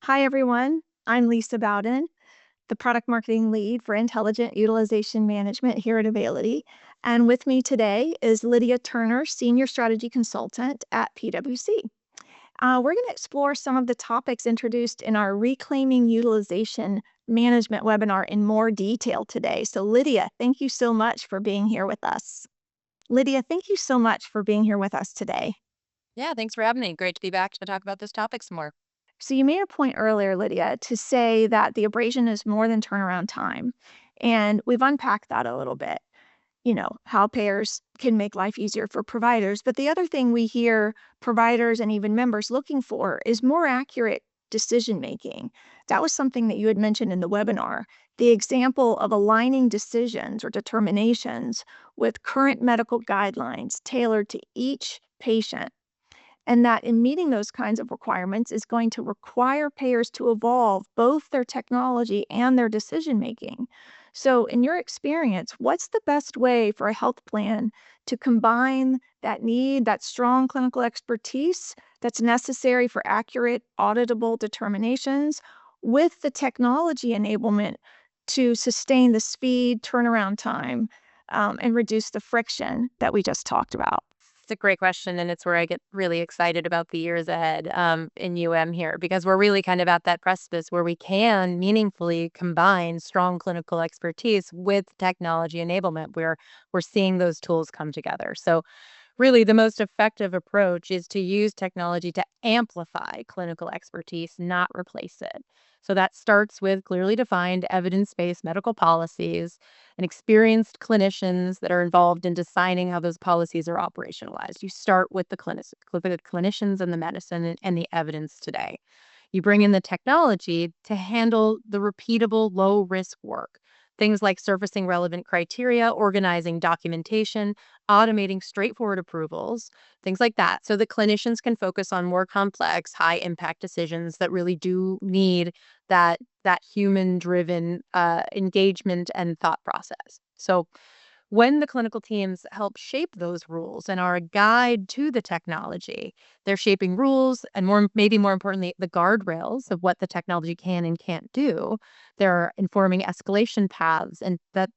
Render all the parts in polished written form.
Hi, everyone. I'm Lisa Bowden, the product marketing lead for Intelligent Utilization Management here at Availity. And with me today is Lydia Turner, Senior Strategy Consultant at PwC. We're going to explore some of the topics introduced in our Reclaiming Utilization Management webinar in more detail today. So, Lydia, thank you so much for being here with us. Lydia, thank you so much for being here with us today. Yeah, thanks for having me. Great to be back to talk about this topic some more. So you made a point earlier, Lydia, to say that the abrasion is more than turnaround time. And we've unpacked that a little bit, how payers can make life easier for providers. But the other thing we hear providers and even members looking for is more accurate decision making. That was something that you had mentioned in the webinar. The example of aligning decisions or determinations with current medical guidelines tailored to each patient, and that in meeting those kinds of requirements is going to require payers to evolve both their technology and their decision making. So, in your experience, what's the best way for a health plan to combine that strong clinical expertise that's necessary for accurate, auditable determinations with the technology enablement to sustain the speed, turnaround time, and reduce the friction that we just talked about? It's a great question, and it's where I get really excited about the years ahead in here because we're really kind of at that precipice where we can meaningfully combine strong clinical expertise with technology enablement, where we're seeing those tools come together. So really, the most effective approach is to use technology to amplify clinical expertise, not replace it. So that starts with clearly defined evidence based medical policies and experienced clinicians that are involved in deciding how those policies are operationalized. You start with the clinicians and the medicine and the evidence today. You bring in the technology to handle the repeatable, low risk work. Things like surfacing relevant criteria, organizing documentation, automating straightforward approvals, things like that. So the clinicians can focus on more complex, high impact decisions that really do need that human driven engagement and thought process. So when the clinical teams help shape those rules and are a guide to the technology, they're shaping rules and maybe more importantly, the guardrails of what the technology can and can't do. They're informing escalation paths, and that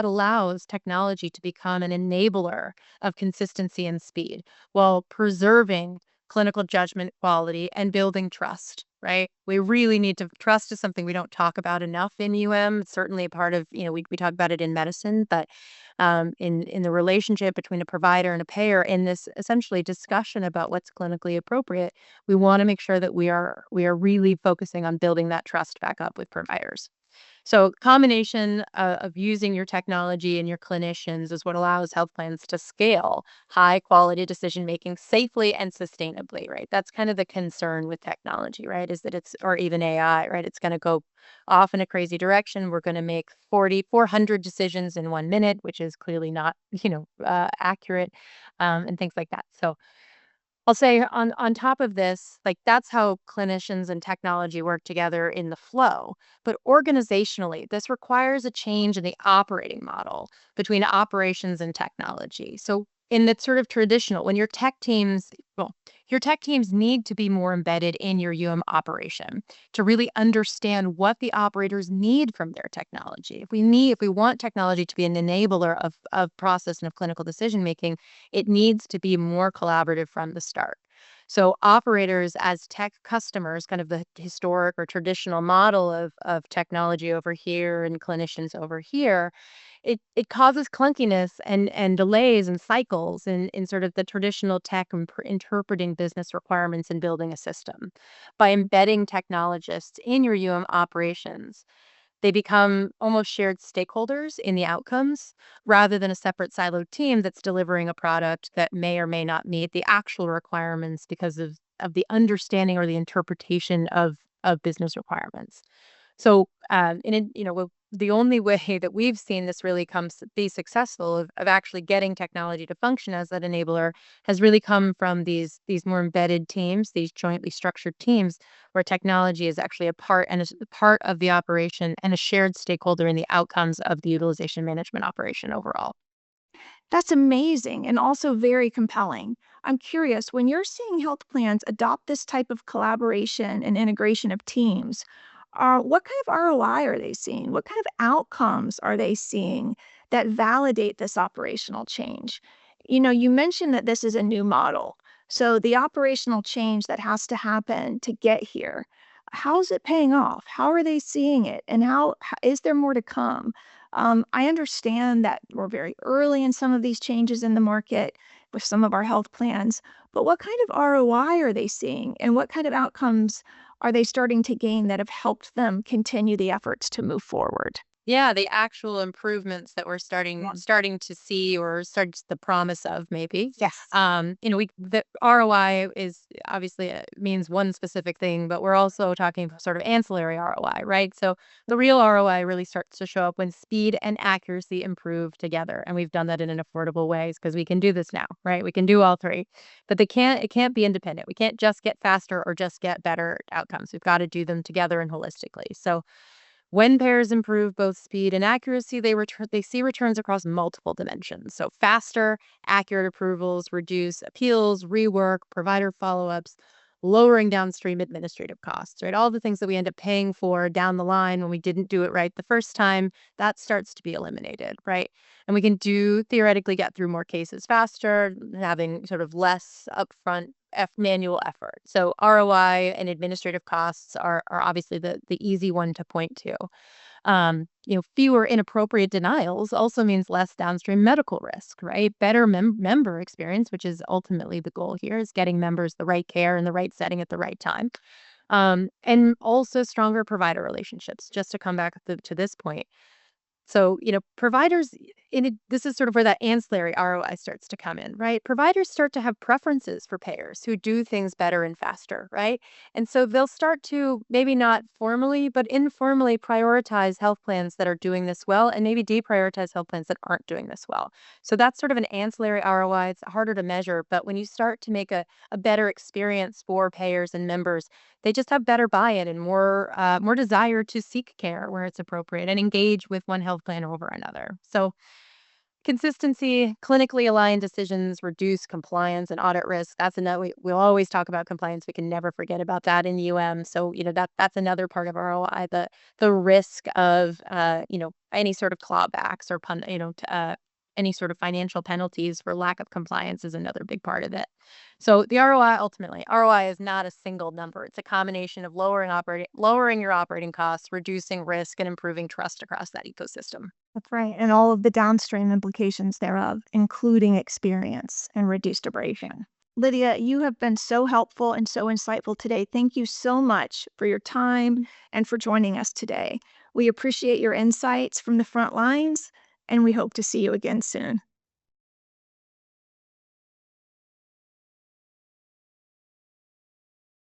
allows technology to become an enabler of consistency and speed while preserving clinical judgment quality and building trust. Right. We really need to trust is something we don't talk about enough in It's certainly a part of, we talk about it in medicine, but in the relationship between a provider and a payer in this essentially discussion about what's clinically appropriate, we want to make sure that we are really focusing on building that trust back up with providers. So combination of using your technology and your clinicians is what allows health plans to scale high quality decision making safely and sustainably, right? That's kind of the concern with technology, right? Is that or even AI, right? It's going to go off in a crazy direction. We're going to make 400 decisions in 1 minute, which is clearly not, accurate, and things like that. So I'll say on top of this, like that's how clinicians and technology work together in the flow. But organizationally, this requires a change in the operating model between operations and technology. So in the sort of traditional, when your tech teams need to be more embedded in your operation to really understand what the operators need from their technology. If we want technology to be an enabler of process and of clinical decision making, it needs to be more collaborative from the start. So operators as tech customers, kind of the historic or traditional model of technology over here and clinicians over here, it causes clunkiness and delays and cycles in sort of the traditional tech and interpreting business requirements and building a system. By embedding technologists in your operations, they become almost shared stakeholders in the outcomes rather than a separate siloed team that's delivering a product that may or may not meet the actual requirements because of the understanding or the interpretation of business requirements. So, the only way that we've seen this really be successful of actually getting technology to function as that enabler has really come from these more embedded teams, these jointly structured teams where technology is actually a part and is a part of the operation and a shared stakeholder in the outcomes of the utilization management operation overall. That's amazing and also very compelling. I'm curious, when you're seeing health plans adopt this type of collaboration and integration of teams, what kind of ROI are they seeing? What kind of outcomes are they seeing that validate this operational change? You mentioned that this is a new model. So the operational change that has to happen to get here, how's it paying off? How are they seeing it? And is there more to come? I understand that we're very early in some of these changes in the market with some of our health plans, but what kind of ROI are they seeing and what kind of outcomes are they starting to gain that have helped them continue the efforts to move forward? Yeah, the actual improvements that we're Yeah. starting to see or start the promise of maybe. Yes. We the ROI is obviously means one specific thing, but we're also talking sort of ancillary ROI, right? So the real ROI really starts to show up when speed and accuracy improve together, and we've done that in an affordable ways because we can do this now, right? We can do all three, but it can't be independent. We can't just get faster or just get better outcomes. We've got to do them together and holistically. So when pairs improve both speed and accuracy, they see returns across multiple dimensions. So faster, accurate approvals, reduce appeals, rework, provider follow-ups, lowering downstream administrative costs, right? All the things that we end up paying for down the line when we didn't do it right the first time, that starts to be eliminated, right? And we can theoretically get through more cases faster, having sort of less upfront manual effort. So ROI and administrative costs are obviously the easy one to point to. Fewer inappropriate denials also means less downstream medical risk, right? Better member experience, which is ultimately the goal here, is getting members the right care in the right setting at the right time. And also stronger provider relationships. Just to come back to this point, so, providers this is sort of where that ancillary ROI starts to come in, right? Providers start to have preferences for payers who do things better and faster, right? And so they'll start to maybe not formally, but informally prioritize health plans that are doing this well and maybe deprioritize health plans that aren't doing this well. So that's sort of an ancillary ROI. It's harder to measure, but when you start to make a better experience for payers and members, they just have better buy-in and more desire to seek care where it's appropriate and engage with one health plan over another. So consistency, clinically aligned decisions reduce compliance and audit risk. That's another. We'll always talk about compliance. We can never forget about that in UM. So that's another part of ROI. The risk of any sort of clawbacks or any sort of financial penalties for lack of compliance is another big part of it. So the ROI is not a single number. It's a combination of lowering your operating costs, reducing risk, and improving trust across that ecosystem. That's right. And all of the downstream implications thereof, including experience and reduced abrasion. Lydia, you have been so helpful and so insightful today. Thank you so much for your time and for joining us today. We appreciate your insights from the front lines, and we hope to see you again soon.